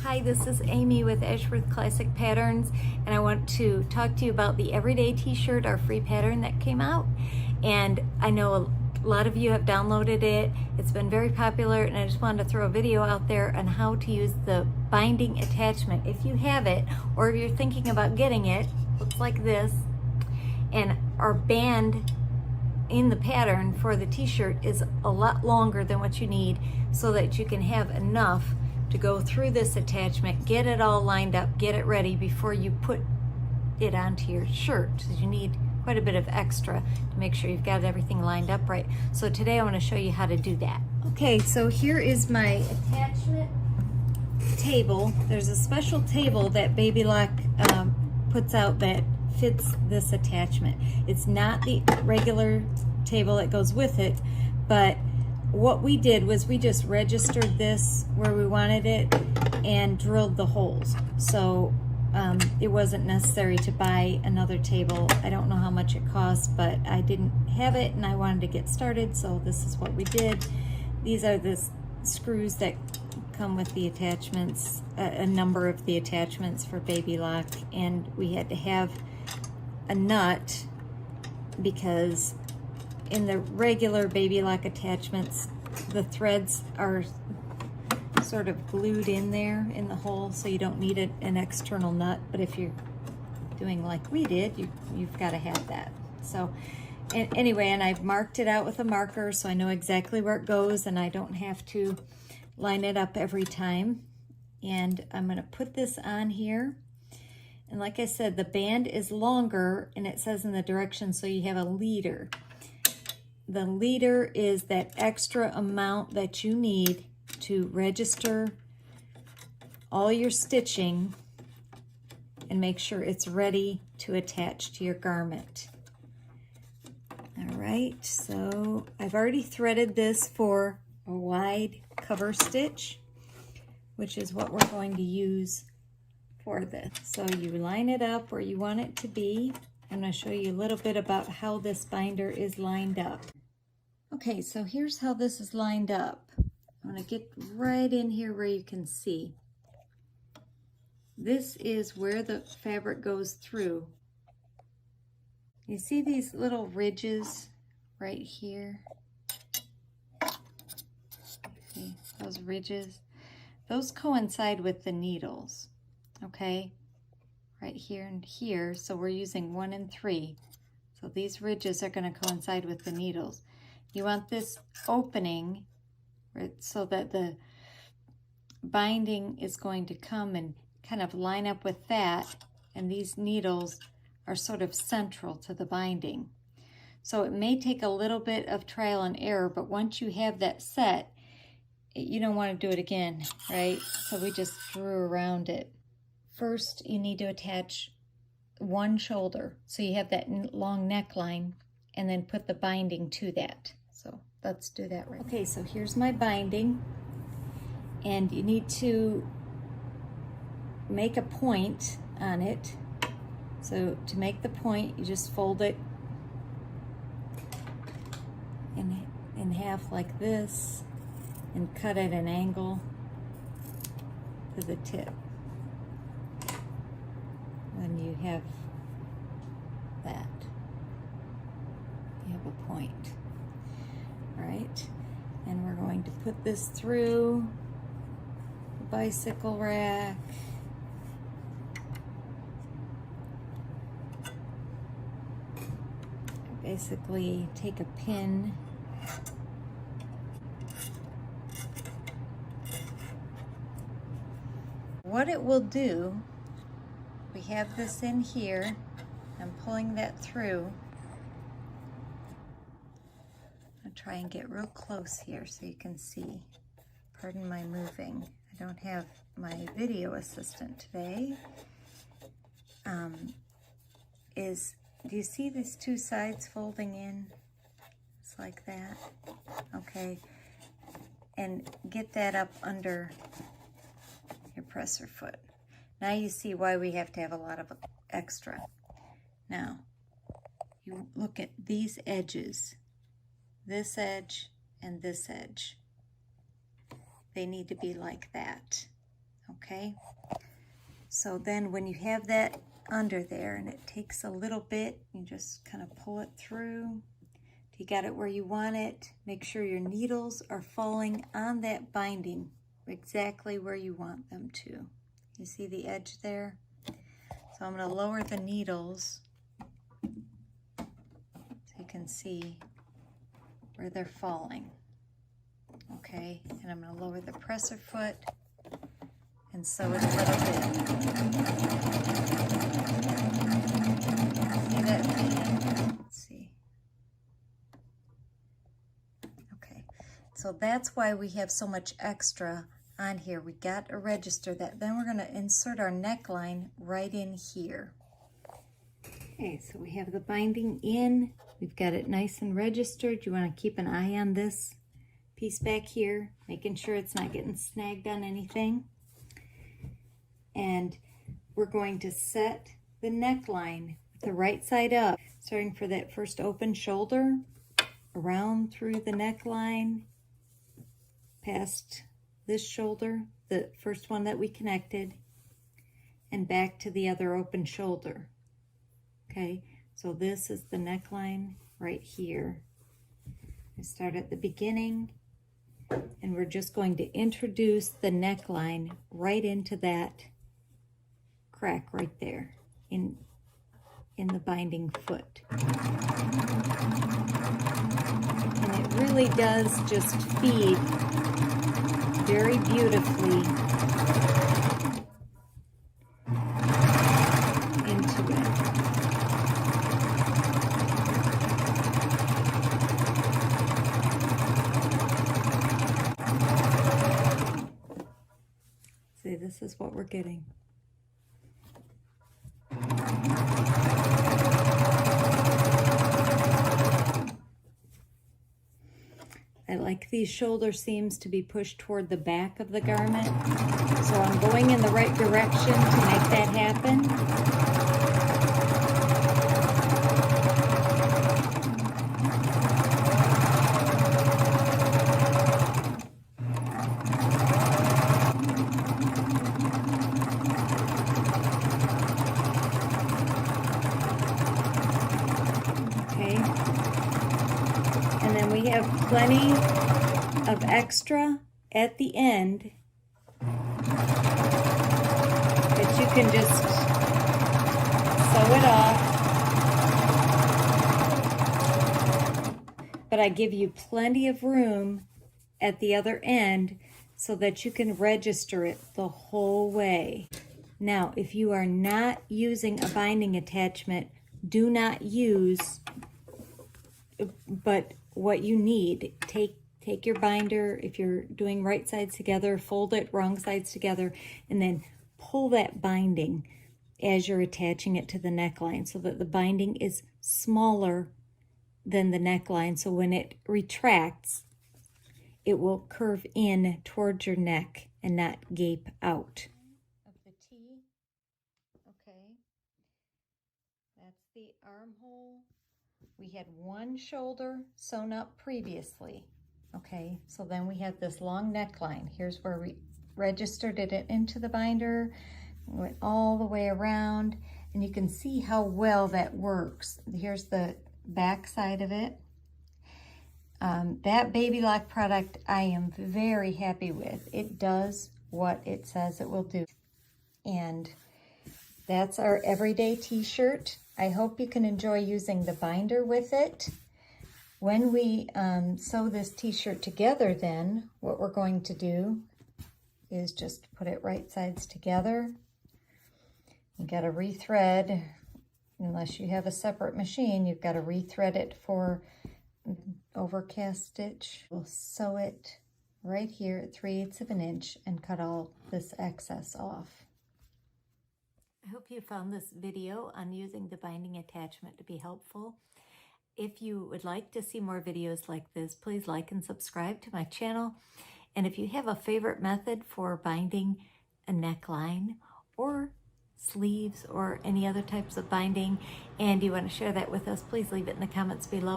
Hi, this is Amy with Ashworth Classic Patterns, and I want to talk to you about the Everyday t-shirt, our free pattern that came out. And I know a lot of you have downloaded it. It's been very popular, and I just wanted to throw a video out there on how to use the binding attachment. If you have it, or if you're thinking about getting it, looks like this. And our band in the pattern for the t-shirt is a lot longer than what you need, so that you can have enough to go through this attachment, get it all lined up, get it ready before you put it onto your shirt. So you need quite a bit of extra to make sure you've got everything lined up right. So today I want to show you how to do that. Okay, so here is my attachment table. There's a special table that Baby Lock puts out that fits this attachment. It's not the regular table that goes with it, but what we did was we just registered this where we wanted it and drilled the holes. So it wasn't necessary to buy another table. I don't know how much it costs, but I didn't have it and I wanted to get started, so this is what we did. These are the screws that come with the attachments, a number of the attachments for Baby Lock, and we had to have a nut because in the regular Baby Lock attachments, the threads are sort of glued in there in the hole, so you don't need an external nut. But if you're doing like we did, you've got to have that. So anyway, and I've marked it out with a marker so I know exactly where it goes and I don't have to line it up every time. And I'm going to put this on here. And like I said, the band is longer and it says in the directions, so you have a leader. The leader is that extra amount that you need to register all your stitching and make sure it's ready to attach to your garment. All right, so I've already threaded this for a wide cover stitch, which is what we're going to use for this. So you line it up where you want it to be. I'm going to show you a little bit about how this binder is lined up. Okay, so here's how this is lined up. I'm going to get right in here where you can see. This is where the fabric goes through. You see these little ridges right here? See those ridges? Those coincide with the needles, okay? Right here and here, so we're using 1 and 3. So these ridges are going to coincide with the needles. You want this opening so that the binding is going to come and kind of line up with that, and these needles are sort of central to the binding. So it may take a little bit of trial and error, but once you have that set, you don't want to do it again, right? So we just drew around it. First, you need to attach one shoulder, so you have that long neckline, and then put the binding to that. So let's do that right now. Okay, so here's my binding, and you need to make a point on it. So to make the point, you just fold it in half like this and cut at an angle to the tip. When you have that, you have a point. All right, and we're going to put this through the bicycle rack. Basically take a pin what it will do, we have this in here, I'm pulling that through. I'll try and get real close here so you can see. Pardon my moving. I don't have my video assistant today. Do you see these two sides folding in? It's like that. Okay. And get that up under your presser foot. Now you see why we have to have a lot of extra. Now, you look at these edges, this edge and this edge. They need to be like that, okay? So then when you have that under there and it takes a little bit, you just kind of pull it through. If you got it where you want it, make sure your needles are falling on that binding exactly where you want them to. You see the edge there? So I'm going to lower the needles so you can see where they're falling. Okay, and I'm going to lower the presser foot and sew it a little bit. See that? Let's see. Okay, so that's why we have so much extra on here. We got to register that. Then we're going to insert our neckline right in here. Okay, so we have the binding in. We've got it nice and registered. You want to keep an eye on this piece back here, making sure it's not getting snagged on anything. And we're going to set the neckline with the right side up, starting for that first open shoulder, around through the neckline, past this shoulder, the first one that we connected, and back to the other open shoulder. Okay, so this is the neckline right here. I start at the beginning, and we're just going to introduce the neckline right into that crack right there in the binding foot. And it really does just feed very beautifully into it. See, this is what we're getting. I like these shoulder seams to be pushed toward the back of the garment, so I'm going in the right direction to make that happen. We have plenty of extra at the end that you can just sew it off. But I give you plenty of room at the other end so that you can register it the whole way. Now, if you are not using a binding attachment, do not use, but what you need, take your binder, if you're doing right sides together, fold it wrong sides together, and then pull that binding as you're attaching it to the neckline so that the binding is smaller than the neckline. So when it retracts, it will curve in towards your neck and not gape out. Of the T, okay, that's the armhole. We had one shoulder sewn up previously, okay? So then we have this long neckline. Here's where we registered it into the binder, went all the way around, and you can see how well that works. Here's the back side of it. That Baby Lock product I am very happy with. It does what it says it will do. And that's our everyday t-shirt. I hope you can enjoy using the binder with it. When we sew this t-shirt together then, what we're going to do is just put it right sides together. You got to rethread, unless you have a separate machine, you've got to rethread it for overcast stitch. We'll sew it right here at 3/8 of an inch and cut all this excess off. I hope you found this video on using the binding attachment to be helpful. If you would like to see more videos like this, please like and subscribe to my channel. And if you have a favorite method for binding a neckline or sleeves or any other types of binding and you want to share that with us, please leave it in the comments below.